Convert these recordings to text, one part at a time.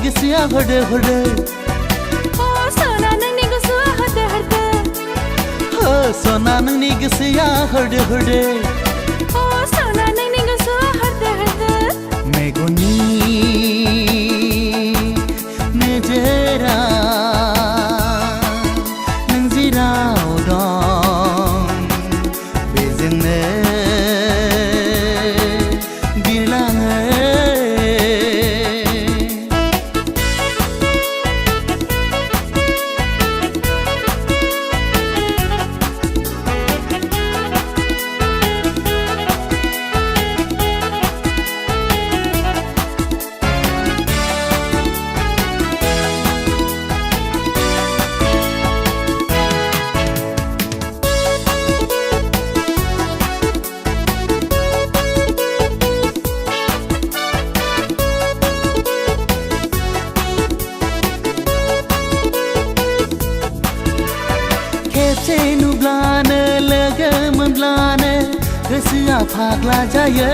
गोसोआ हरदो हरदो सना नोंनि गोसोआ हरदो हरदो सना नोंनि गोसोआ हरदो हरदो सना नोंनि गोसोआ हरदो हरदो मेगननि नोजोरा नों जेराव दं बेजोंनो बिरलाङो खेबसे नुब्लानो लोगो मोनब्लानो गोसोआ फाग्ला जायो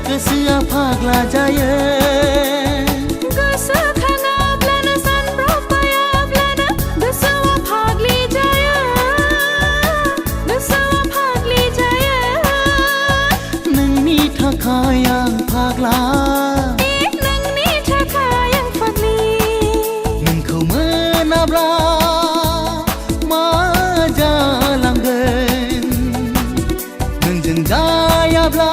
गोसोआ फाग्ला जायो गोसोखाङाब्लानो सानब्रबबायाब्लानो गोसोआ फाग्लि जायो गोसोआ फाग्लि जायो नोंनि थाखाय आं फाग्ला नोंनि थाखाय आं फाग्लि नोंखौ मोनाब्ला जायाब्ला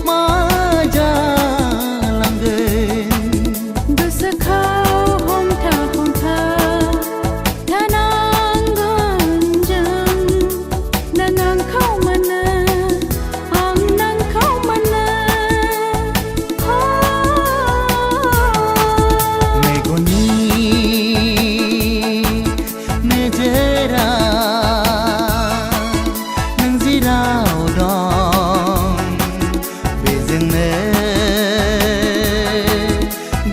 मा जालांगोन गोसोखौ हमथा हमथा थानांगोन जों नों आंखौ मोनो आं नोंखौ मोनो मेगननि नोजोरा जेराव दं बेजोंनो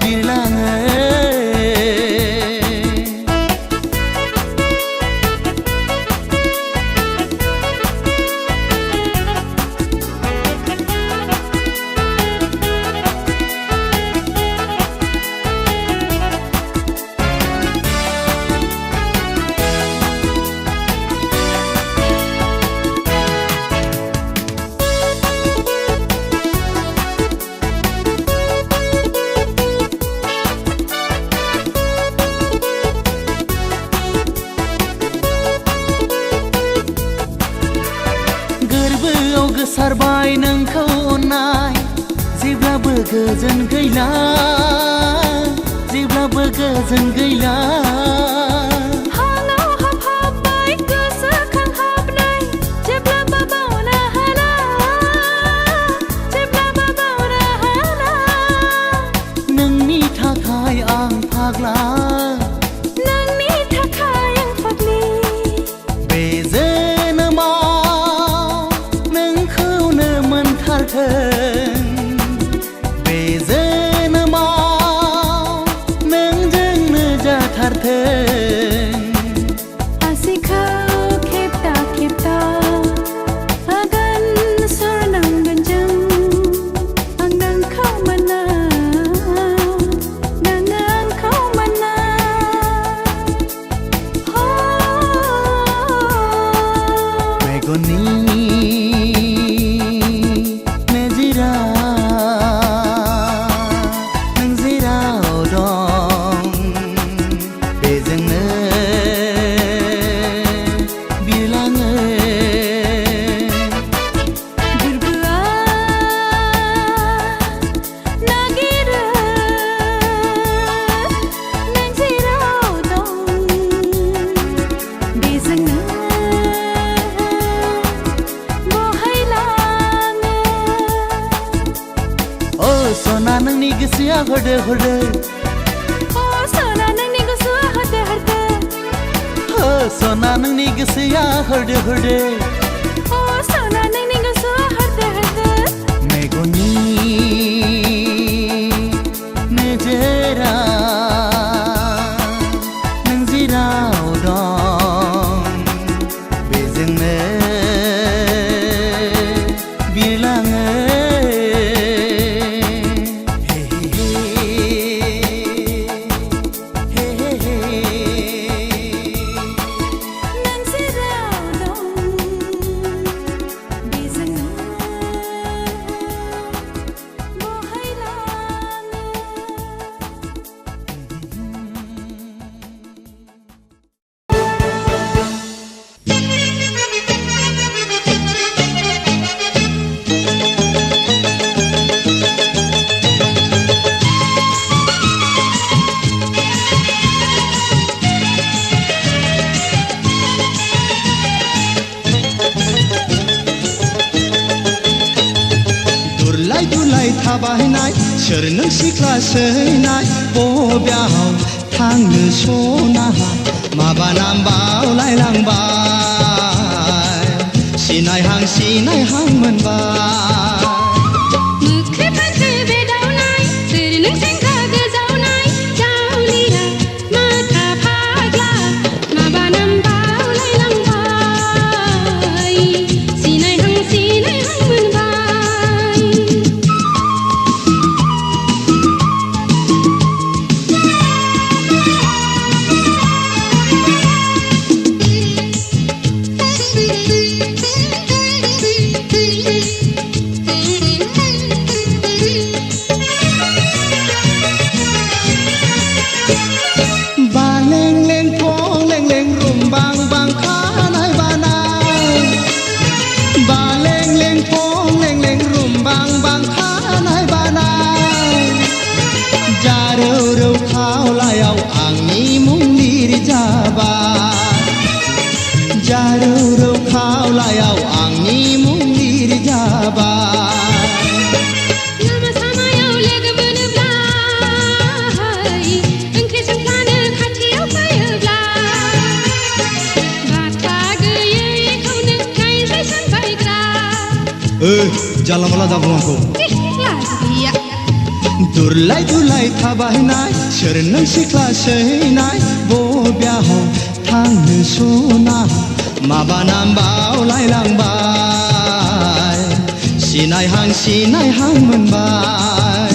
बिरलाङो गोरबोआव गोसारबाय नोंखौ अननाय जेब्लाबो गोजोन गैला जेब्लाबो गोजोन गैला हाङाव हाबहाबबाय गोसोखांहाबनाय जेब्लाबो बावनो हाला जेब्लाबो बावनो हाला नोंनि थाखाय आं फाग्ला नोंनि थाखाय आं फाग्लि बे जोनोमाव नोंखौनो मोनथारथों बे जोनोमाव नोंजोंनो जाथारथों आसिखौ खेबथा खेबथा आगान सुरनांगोन जों आं नोंखौ मोनो नों आंखौ मोनो मेगननि नोजोरा नों जेराव दं बेजोंनो बिरलाङो गोरबोआ नागिरो नों जेराव दं बेजोंनो सना नोंनि गोसोआ हरदो हरदो सना नोंनि गोसोआ हरदो हरदो सना नोंनि गोसोआ हरदो हरदो सना नोंनि गोसोआ हरदो हरदो मेगननि नोजोरा नों जेराव दं बेजोंनो बिरलाङो दुलाय थाबायनाय सोर नों सिख्ला सैनाय बबेयाव थांनो सनाहा माबा नाम बावलायलांबाय सिनायहां मोनबाय मोख्रे फाख्रे बेदावनाय सोर नों सेंग्रा गोजावनाय जावलिया माथा फाग्ला माबा नाम बावलायलांबाय सिनायहां मोनबाय रौ खावलायाव आंनि मुं लिरजाबाय जारौ खावलायाव आंनि मुं लिरजाबाय लामा सामायाव लोगो मोनोब्ला ओंख्रि संफ्लानो खाथियाव फैयोब्ला बाथा गैयैखौनो नायबाय सानबायग्रा जानला मोनला दाबुं आंखौ लाज गैया दुलाय दुलाय थाबायनाय सोर नों सिख्ला सैनाय बबेयाव थांनो सनाहा माबा नाम बावलायलांबाय सिनायहां मोनबाय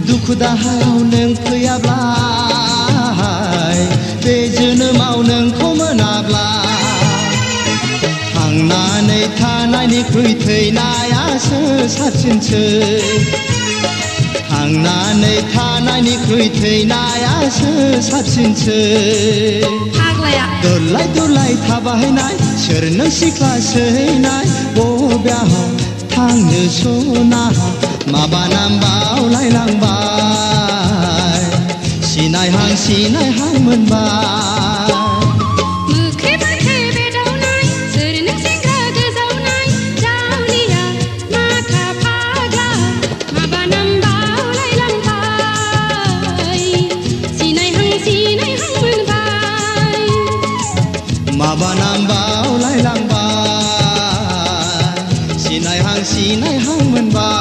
दुखु दाहायाव नों फैयाब्ला बे जोनोमाव नोंखौ मोनाब्ला थांनानै थानायनिख्रुइ थैनायासो साबसिनसै थांनानै थानायनिख्रुइ थैनायासो साबसिनसै दुलाय दुलाय थाबायनाय सोर नों सिख्ला सैनाय बबेयाव थांनो सनाहा माबा नाम बावलायलांबाय सिनायहां मोनबाय मोख्रे फाख्रे बेदावनाय सोर नों सेंग्रा गोजावनाय जावलिया माथा फाग्ला माबा नाम बावलायलांबाय सिनायहां मोनबाय माबा नाम बावलायलांबाय सिनायहां मोनबाय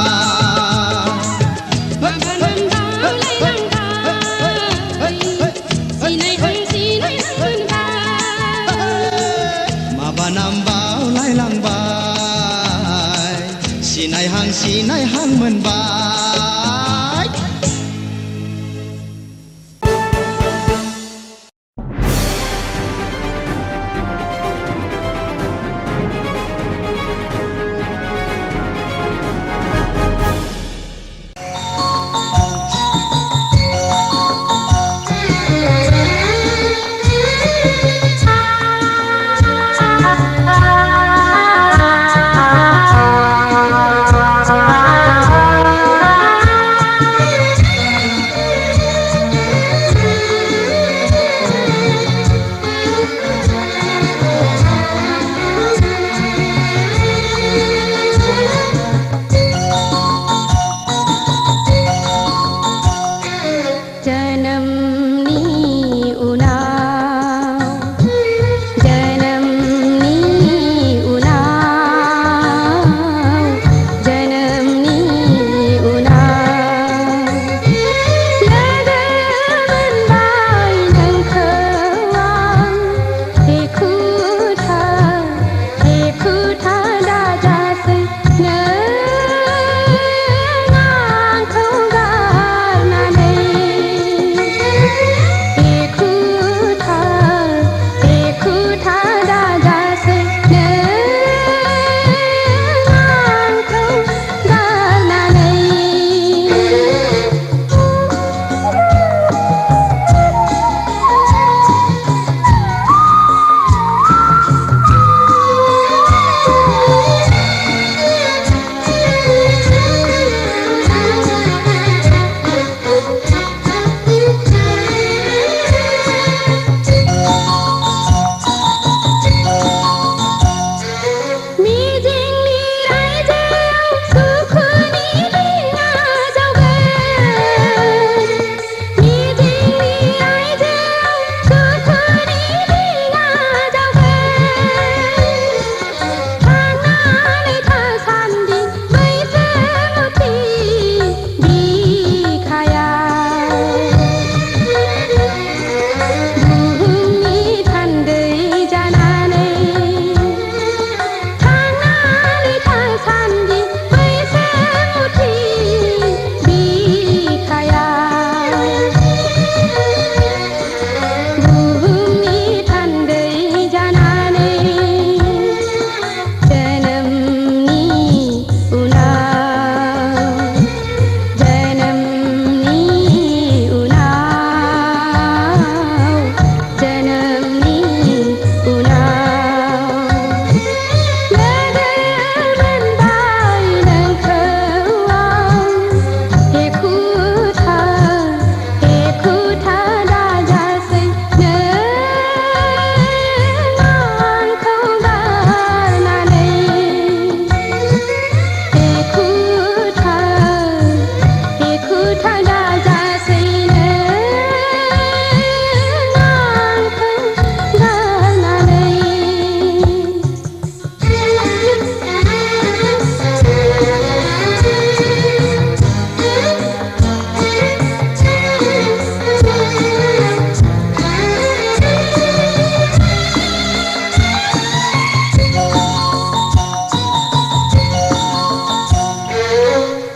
माबा नाम बावलायलांबाय सिनायहां बड़ा जासैन नाखौ गारनानै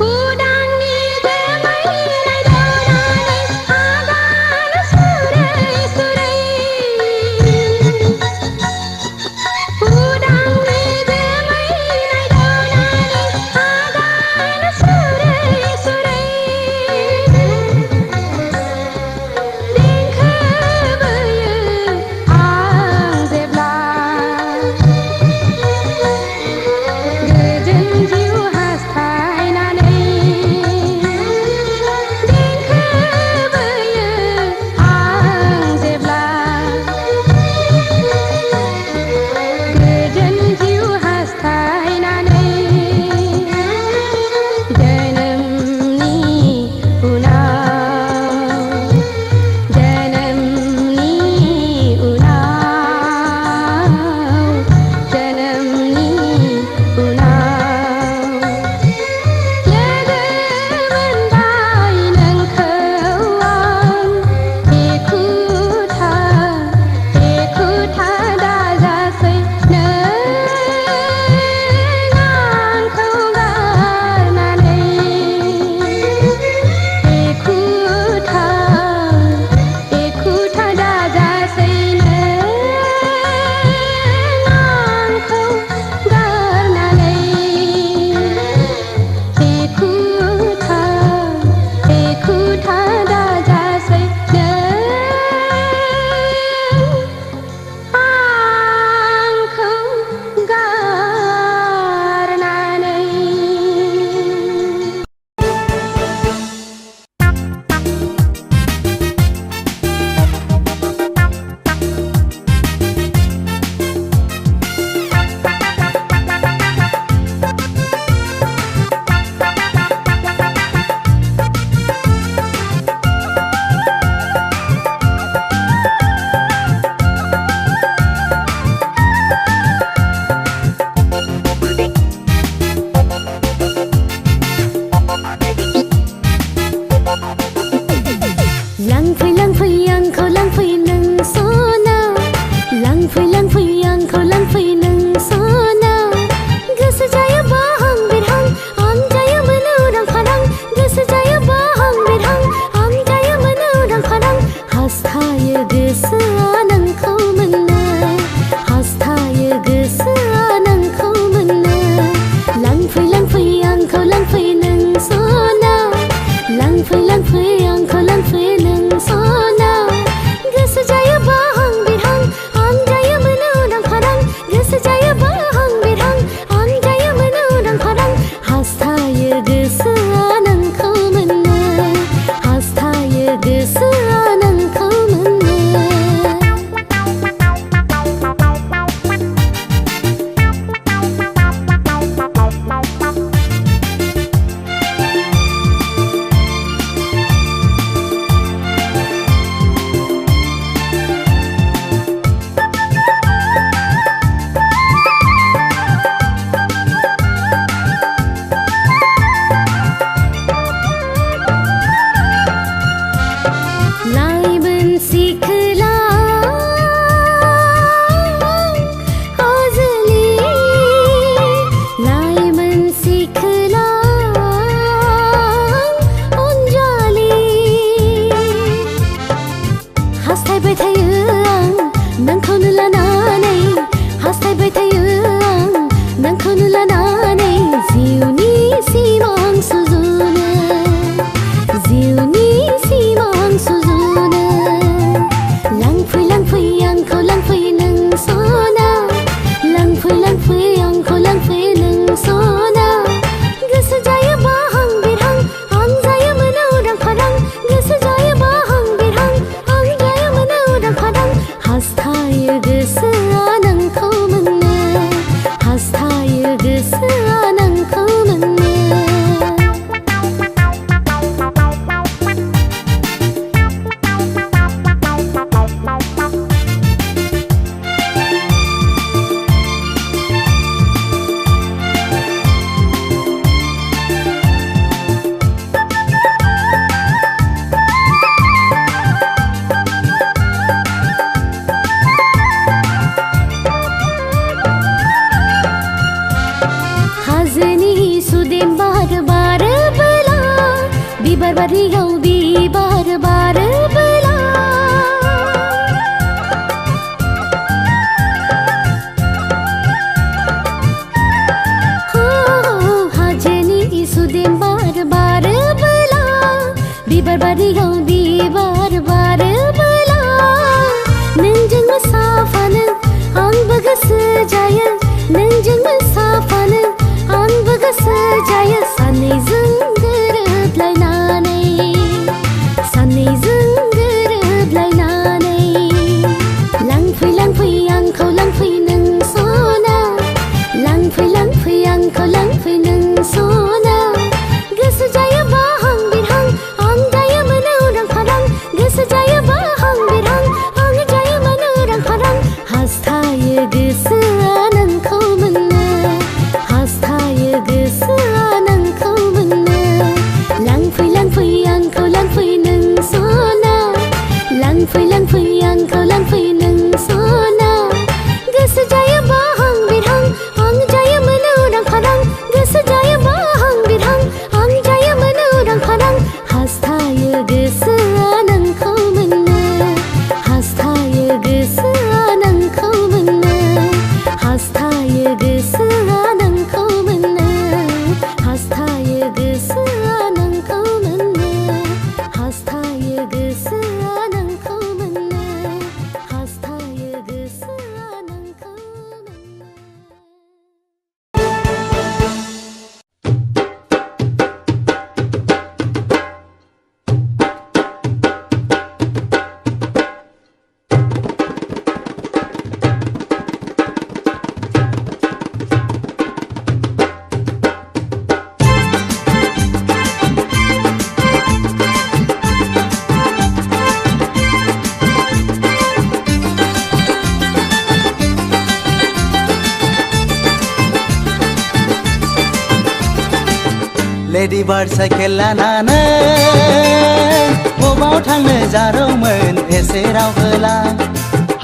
उदांनि जोमै नायदों बारियाव बिबार बारोबोला हाजोनि सुदेम बार बारोबोला बिबार बारियाव बिबार बारोबोला नोंजों मोसाफानो आंबो गोसो जायो नोंजों मोसाफानो आंबो गोसो जायो सानैजों गोरोबलायनानै सानैजों गोरोबलायनानै लांफै लांफै आंखौ लांफै नों सना लांफै लांफै आंखौ लांफै नों सना गोसो जायोबा हां बिरहां आं जायो मोनो उरां फारां गोसो जायोबा हां बिरहां आं जायो मोनो उरां फारां हास्थायो गोसोआ नोंखौ मोननो हास्थायो गोसोआ नोंखौ मोननो लांफै लांफै आंखौ लांफै नों सना लांफै लांफै आंखौ लांफै नों सना गोसो जायोबा हां बिरहां आं जायो मोनो उरां फारां गोसो जायोबा हां बिरहां आं जायो मोनो उरां फारां हास्थायो गोसोआ नोंखौ मोननो हास्थायो गोसोआ नोंखौ मोननो हास्थायो गोसोआ नोंखौ मोननो हास्थायो गोसोआ नोंखौ मोननो हास्थायो गोसोआ नोंखौ मोननो हास्थायो गोसोआ नोंखौ मोननो लेडि बार्ड साइकेल लानानै बबाव थांनो जारौमोन एसे राव होला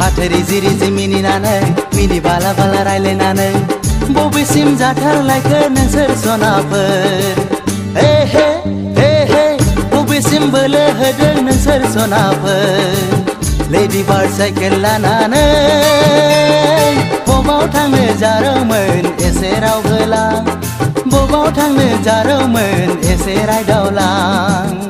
हाथारि जिरि जि मिनिनानै मिनि बाला बाला रायलायनानै बबेसिम जाथारलायखो नोंसोर सनाफोर हे हे हे हे बबेसिम बोलो होदों नोंसोर सनाफोर लेडि बार्ड साइकेल लानानै बबाव थांनो जारौमोन एसे राव होला बबाव थांनो जारौमोन एसे रायदावलां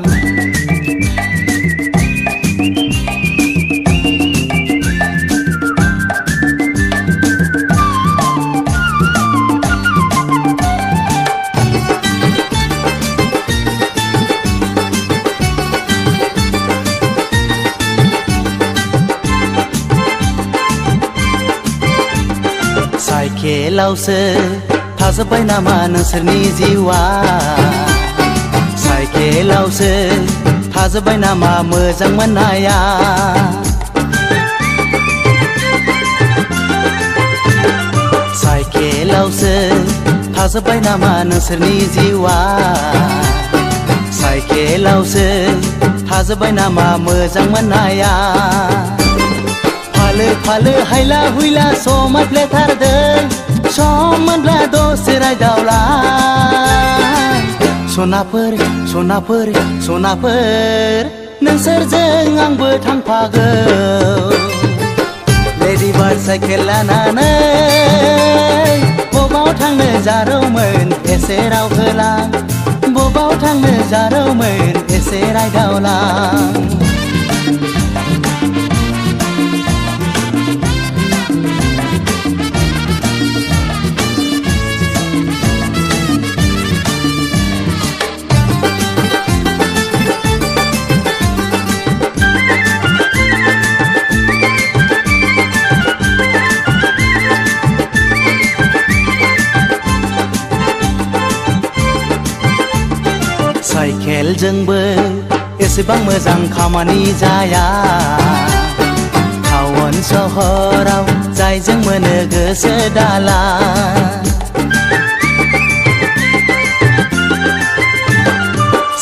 साइकेलावसो थाजोब्बाय नामा नोंसोरनि जिउआ साइकेलावसो थाजोब्बाय नामा मोजां मोननाया साइकेलावसो थाजोब्बाय नामा नोंसोरनि जिउआ साइकेलावसो थाजोब्बाय नामा मोजां मोननाया फालो फालो हायला हुइला समायफ्लेथारदों सम मोनब्ला दसे रायदावला सनाफोर सनाफोर सनाफोर नोंसोरजों आंबो थांफागौ लेडि बार्ड साइकेल लानानै बबाव थांनो जारौमोन एसे राव होला बबाव थांनो जारौमोन एसे रायदावला साइकेलजोंबो एसेबां मोजां खामानि जाया टाउन सहराव जायजों मोनो गोसो दाला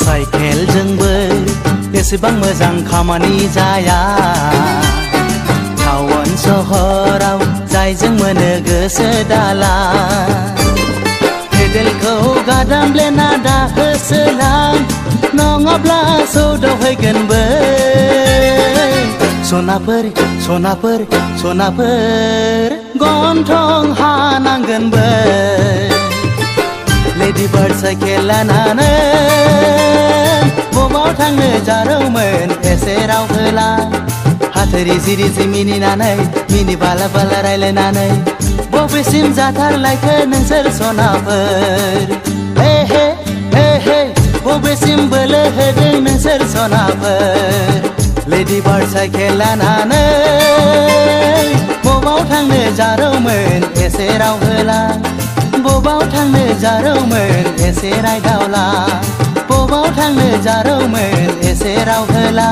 साइकेलजोंबो एसेबां मोजां खामानि जाया टाउन सहराव जायजों मोनो गोसो दाला पेडेलखौ गादामब्लेना दाहोसोलां नङाब्ला सौदावहैगोनबो सनाफोर सनाफोर सनाफोर गन्थं हानांगोनबो लेडि बार्ड साइकेल लानानै बबाव थांनो जारौमोन एसे राव होला हाथोरि जिरि जि मिनिनानै मिनि बाला बाला रायलायनानै बबेसिम जाथारलायखो नोंसोर सनाफोर हे हे हे हे बबेसिम बोलो होदों नोंसोर सनाफोर लेडि बार्ड साइकेल लानानै बबाव थांनो जारौमोन एसे राव होला बबाव थांनो जारौमोन एसे रायदावला बबाव थांनो जारौमोन एसे राव होला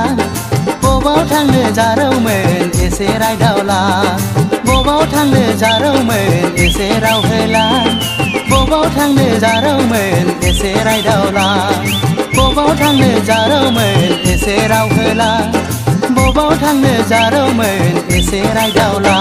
बबाव थांनो जारौमोन एसे रायदावला बबाव थांनो जारौमोन एसे राव होला बबाव थांनो जारौमोन एसे रायदावला बबाव थांनो जारौमोन एसे राव होला बबाव थांनो जारौमोन एसे रायदावला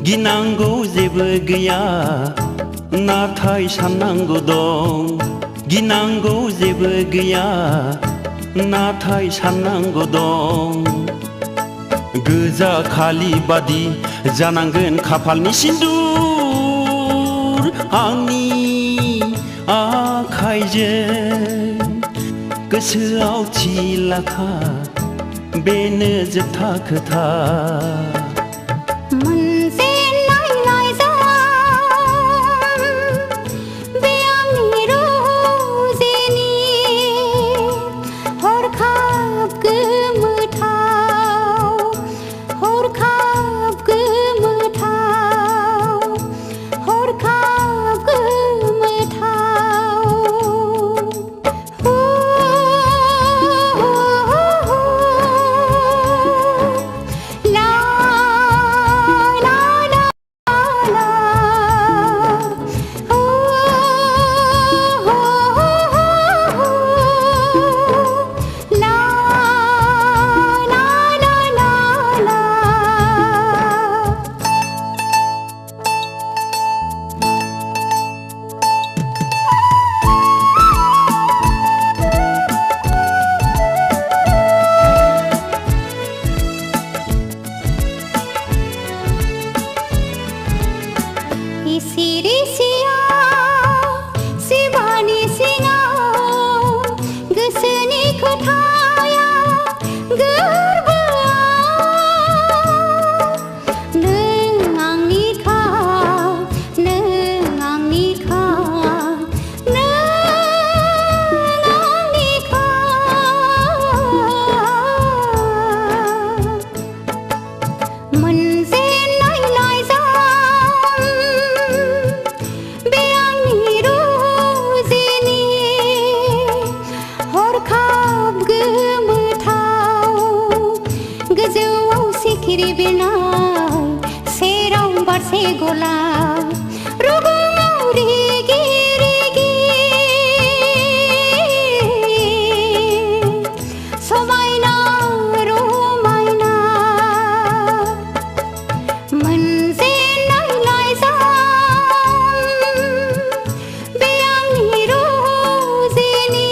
गिनांगौ जेबो गैया नाथाय साननांगौ दं गिनांगौ जेबो गैया नाथाय साननांगौ दं गोजा खालि बादि जानांगोन खाफालनि सिन्दुर आंनि आखाइजों गोसोआव थिलाखा बेनो जोबथा खोथा La सिरि सियाव सिबानि सिङाव गोसोनि खोथाया गोरबोआव नों आंनिखा नों आंनिखा नों आंनिखा मोनजेननाय लाइजाम बे आंनि रुजिनि हरखाब गोमोथाव गोजौआव सिखिरि बिरनाय सेराव बारसे गलाब रुगुङाव रिगि रिगि समायना रमायना मोनजेननाय लाइजाम बे आंनि रुजिनि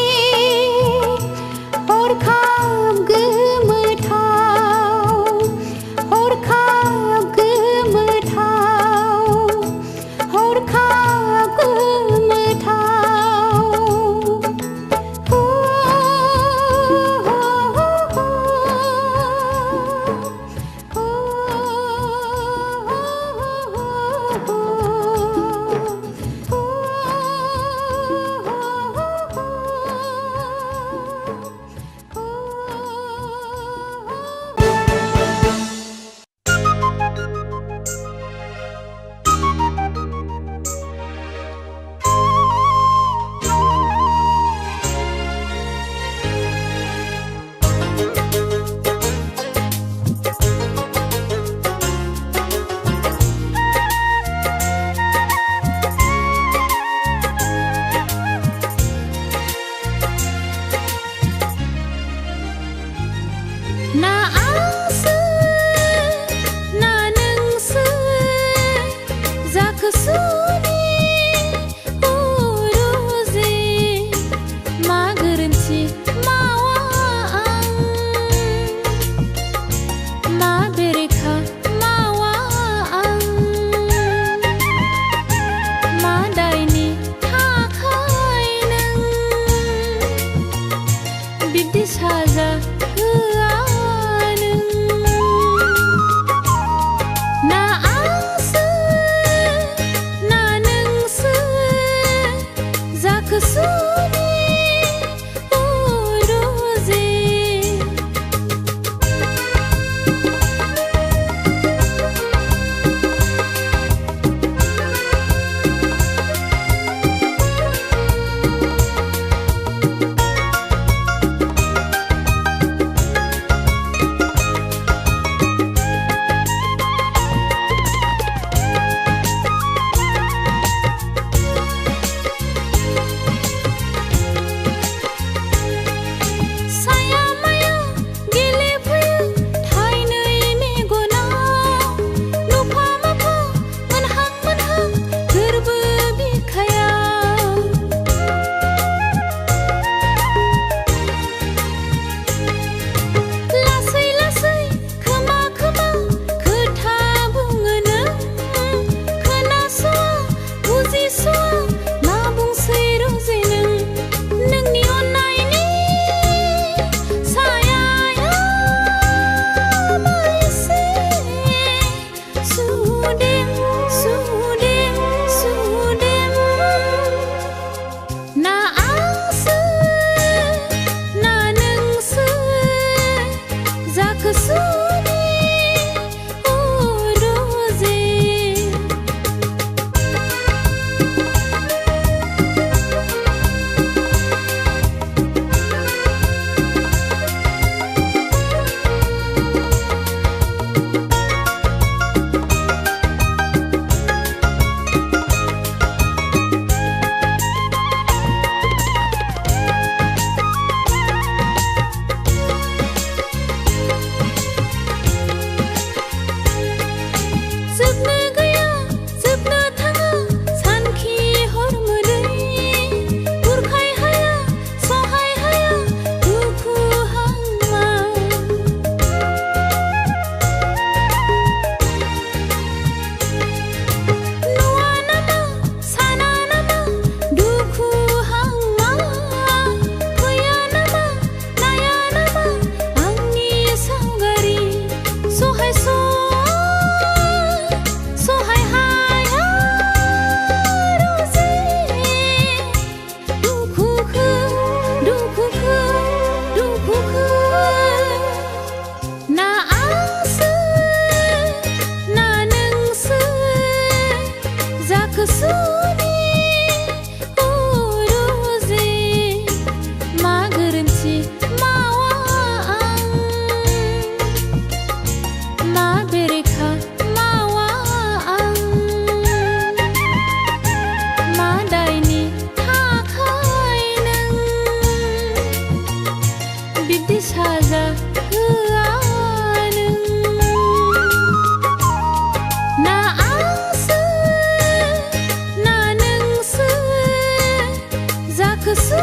हरखाब गोमोथाव हरखाब गोमोथाव हरखाब गोमोथाव। गोसोनि रुजे मा गोरोन्थि मावा आं मा बेरेखा मावा आं मा दायनि थाखाय नों बिब्दि साजा होआ नों ना आंसो ना नोंसो जाखोसो